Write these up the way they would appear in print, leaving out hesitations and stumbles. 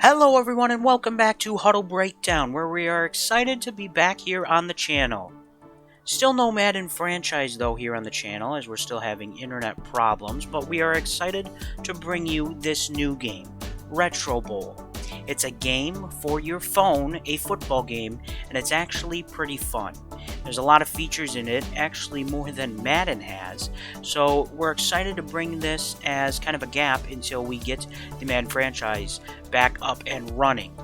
Hello everyone and welcome back to Huddle Breakdown, where we are excited to be back here on the channel. Still no Madden franchise though here on the channel as we're still having internet problems, but we are excited to bring you this new game, Retro Bowl. It's a game for your phone, a football game, and it's actually pretty fun. There's a lot of features in it, actually more than Madden has, so we're excited to bring this as kind of a gap until we get the Madden franchise back up and running.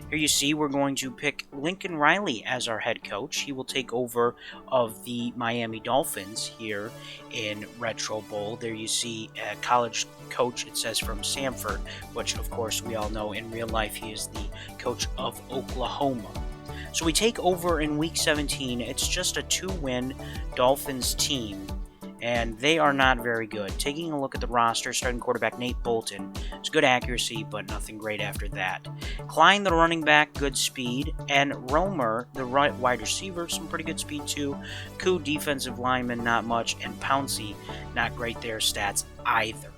Here you see we're going to pick Lincoln Riley as our head coach. He will take over of the Miami Dolphins here in Retro Bowl. There you see a college coach, it says from Samford, which of course we all know in real life he is the coach of Oklahoma. So we take over in week 17. It's just a 2-win Dolphins team, and they are not very good. Taking a look at the roster, starting quarterback Nate Bolton. It's good accuracy, but nothing great after that. Klein, the running back, good speed. And Romer, the wide receiver, some pretty good speed too. Koo, defensive lineman, not much. And Pouncey, not great there stats either.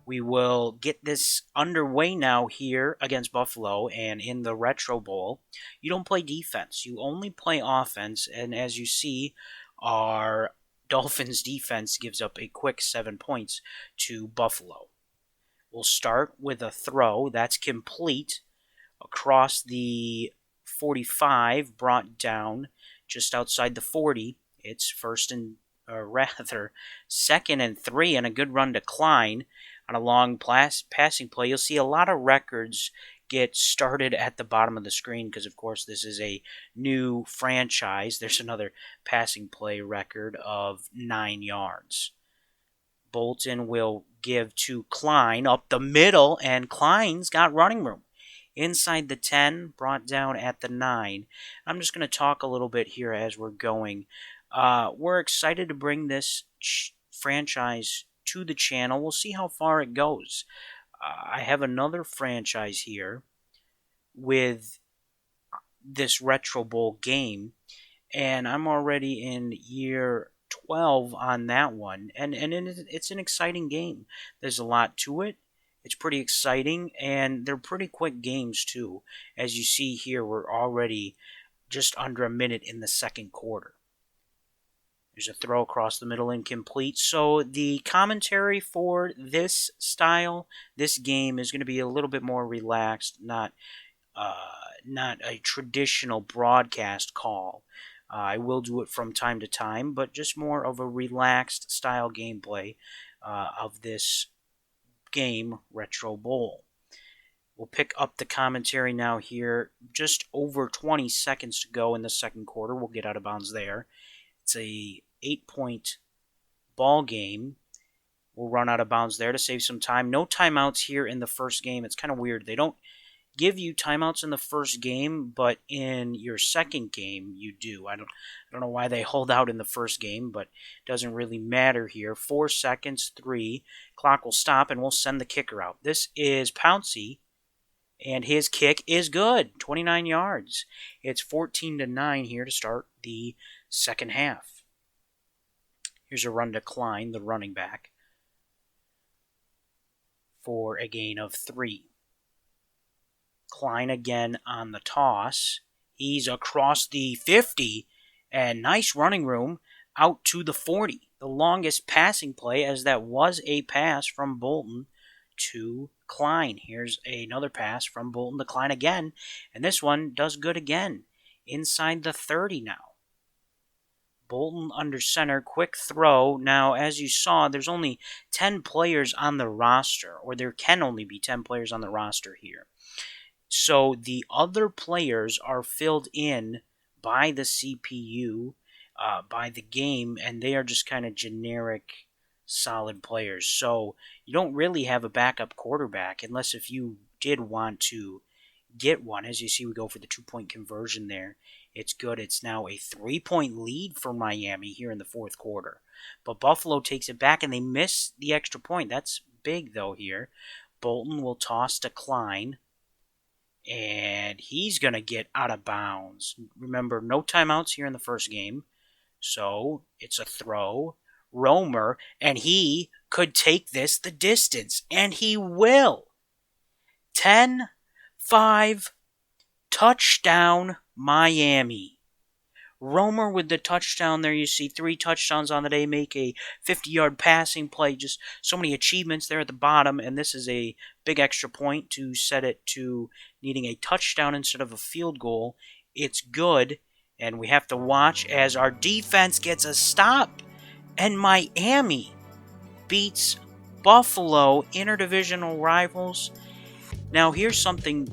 We will get this underway now here against Buffalo and in the Retro Bowl. You don't play defense, you only play offense, and as you see, our Dolphins defense gives up a quick 7 points to Buffalo. We'll start with a throw that's complete across the 45, brought down just outside the 40. It's second and 3, and a good run to Klein on a long passing play. You'll see a lot of records get started at the bottom of the screen because, of course, this is a new franchise. There's another passing play record of 9 yards. Bolton will give to Klein up the middle, and Klein's got running room. Inside the 10, brought down at the 9. I'm just going to talk a little bit here as we're going. We're excited to bring this franchise to the channel. We'll see how far it goes. I have another franchise here with this Retro Bowl game, and I'm already in year 12 on that one, and it's an exciting game. There's a lot to it. It's pretty exciting, and they're pretty quick games too. As you see here, we're already just under a minute in the second quarter. There's a throw across the middle, incomplete. So the commentary for this style, this game, is going to be a little bit more relaxed, not a traditional broadcast call. I will do it from time to time, but just more of a relaxed style gameplay of this game, Retro Bowl. We'll pick up the commentary now here. Just over 20 seconds to go in the second quarter. We'll get out of bounds there. It's a 8-point ball game. We'll run out of bounds there to save some time. No timeouts here in the first game. It's kind of weird. They don't give you timeouts in the first game, but in your second game you do. I don't know why they hold out in the first game, but it doesn't really matter here. 4 seconds, 3. Clock will stop, and we'll send the kicker out. This is Pouncey, and his kick is good. 29 yards. It's 14-9 here to start the second half. Here's a run to Klein, the running back, for a gain of 3. Klein again on the toss. He's across the 50, and nice running room out to the 40. The longest passing play, as that was a pass from Bolton to Klein. Here's another pass from Bolton to Klein again, and this one does good again. Inside the 30 now. Bolton under center, quick throw. Now, as you saw, there's only 10 players on the roster, or there can only be 10 players on the roster here. So the other players are filled in by the CPU, by the game, and they are just kind of generic, solid players. So you don't really have a backup quarterback, unless if you did want to get one. As you see, we go for the 2-point conversion there. It's good. It's now a 3-point lead for Miami here in the fourth quarter. But Buffalo takes it back, and they miss the extra point. That's big, though, here. Bolton will toss to Klein, and he's going to get out of bounds. Remember, no timeouts here in the first game, so it's a throw. Romer, and he could take this the distance, and he will. 10 5, touchdown Miami. Romer with the touchdown there. You see 3 touchdowns on the day, make a 50-yard passing play. Just so many achievements there at the bottom, and this is a big extra point to set it to needing a touchdown instead of a field goal. It's good, and we have to watch as our defense gets a stop, and Miami beats Buffalo, interdivisional rivals. Now, here's something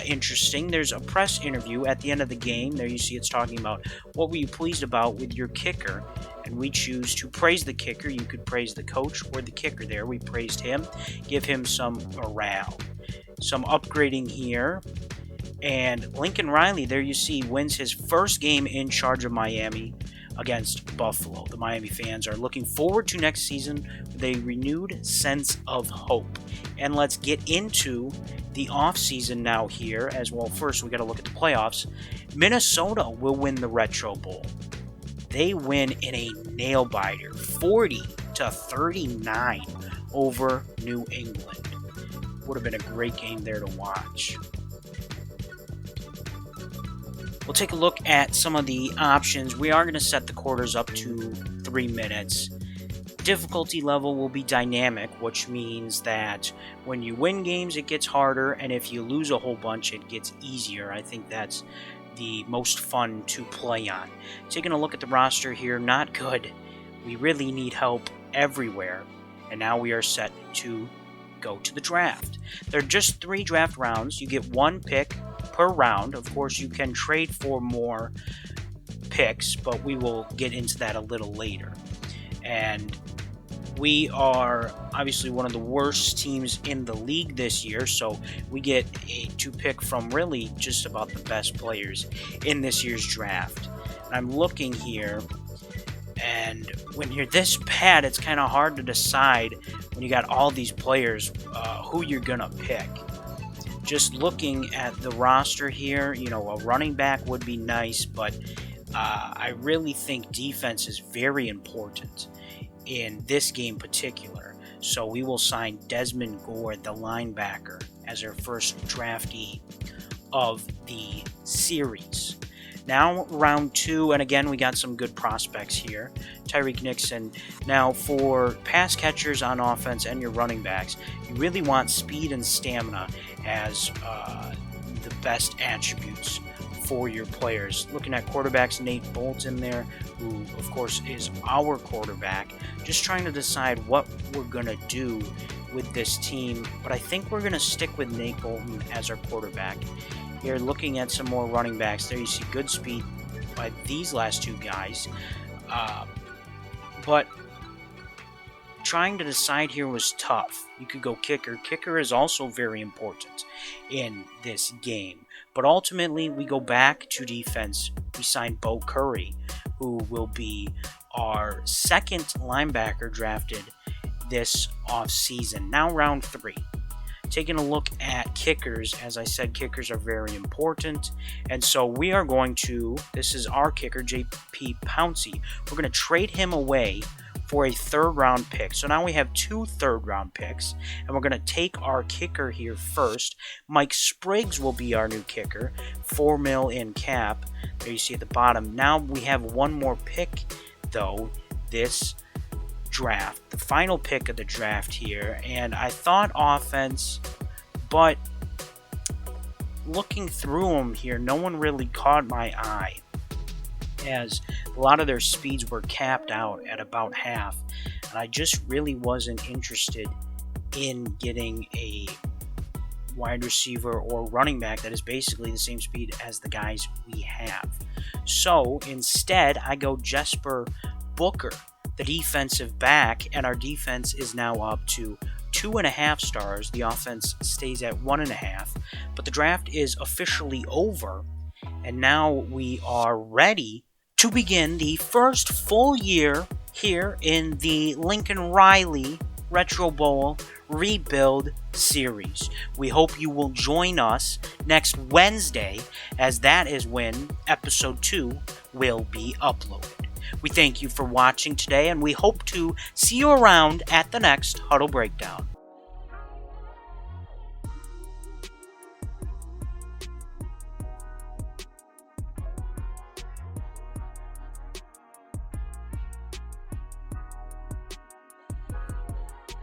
interesting. There's a press interview at the end of the game. There you see it's talking about what were you pleased about with your kicker. And we choose to praise the kicker. You could praise the coach or the kicker there. We praised him, give him some morale. Some upgrading here. And Lincoln Riley, there you see, wins his first game in charge of Miami against Buffalo. The Miami fans are looking forward to next season with a renewed sense of hope. And let's get into the offseason now here as well. First, we got to look at the playoffs. Minnesota will win the Retro Bowl. They win in a nail-biter, 40-39 over New England. Would have been a great game there to watch. We'll take a look at some of the options. We are going to set the quarters up to 3 minutes. Difficulty level will be dynamic, which means that when you win games, it gets harder, and if you lose a whole bunch, it gets easier. I think that's the most fun to play on. Taking a look at the roster here, not good. We really need help everywhere, and now we are set to go to the draft. There are just 3 draft rounds. You get 1 pick per round. Of course, you can trade for more picks, but we will get into that a little later. And we are obviously one of the worst teams in the league this year, so we get to pick from really just about the best players in this year's draft. And I'm looking here, and when you're this bad, it's kind of hard to decide when you got all these players who you're going to pick. Just looking at the roster here, you know, a running back would be nice, but I really think defense is very important in this game particular. So we will sign Desmond Gore, the linebacker, as our first draftee of the series. Now, round 2, and again, we got some good prospects here. Tyreek Nixon. Now, for pass catchers on offense and your running backs, you really want speed and stamina as the best attributes for your players. Looking at quarterbacks, Nate Bolton there, who, of course, is our quarterback. Just trying to decide what we're going to do with this team, but I think we're going to stick with Nate Bolton as our quarterback. Here, looking at some more running backs, there you see good speed by these last 2 guys. But trying to decide here was tough. You could go kicker. Kicker is also very important in this game. But ultimately, we go back to defense. We signed Bo Curry, who will be our second linebacker drafted this offseason. Now round 3. Taking a look at kickers, as I said, kickers are very important. And so we are going to, this is our kicker, J.P. Pouncey. We're going to trade him away for a 3rd round pick. So now we have 2 3rd round picks, and we're going to take our kicker here first. Mike Spriggs will be our new kicker, $4 million in cap. There you see at the bottom. Now we have 1 more pick, though, this draft, the final pick of the draft here, and I thought offense, but looking through them here, no one really caught my eye, as a lot of their speeds were capped out at about half, and I just really wasn't interested in getting a wide receiver or running back that is basically the same speed as the guys we have. So instead, I go Jesper Booker, the defensive back, and our defense is now up to 2.5 stars. The offense stays at 1.5, but the draft is officially over, and now we are ready to begin the first full year here in the Lincoln Riley Retro Bowl Rebuild Series. We hope you will join us next Wednesday, as that is when Episode 2 will be uploaded. We thank you for watching today, and we hope to see you around at the next Huddle Breakdown.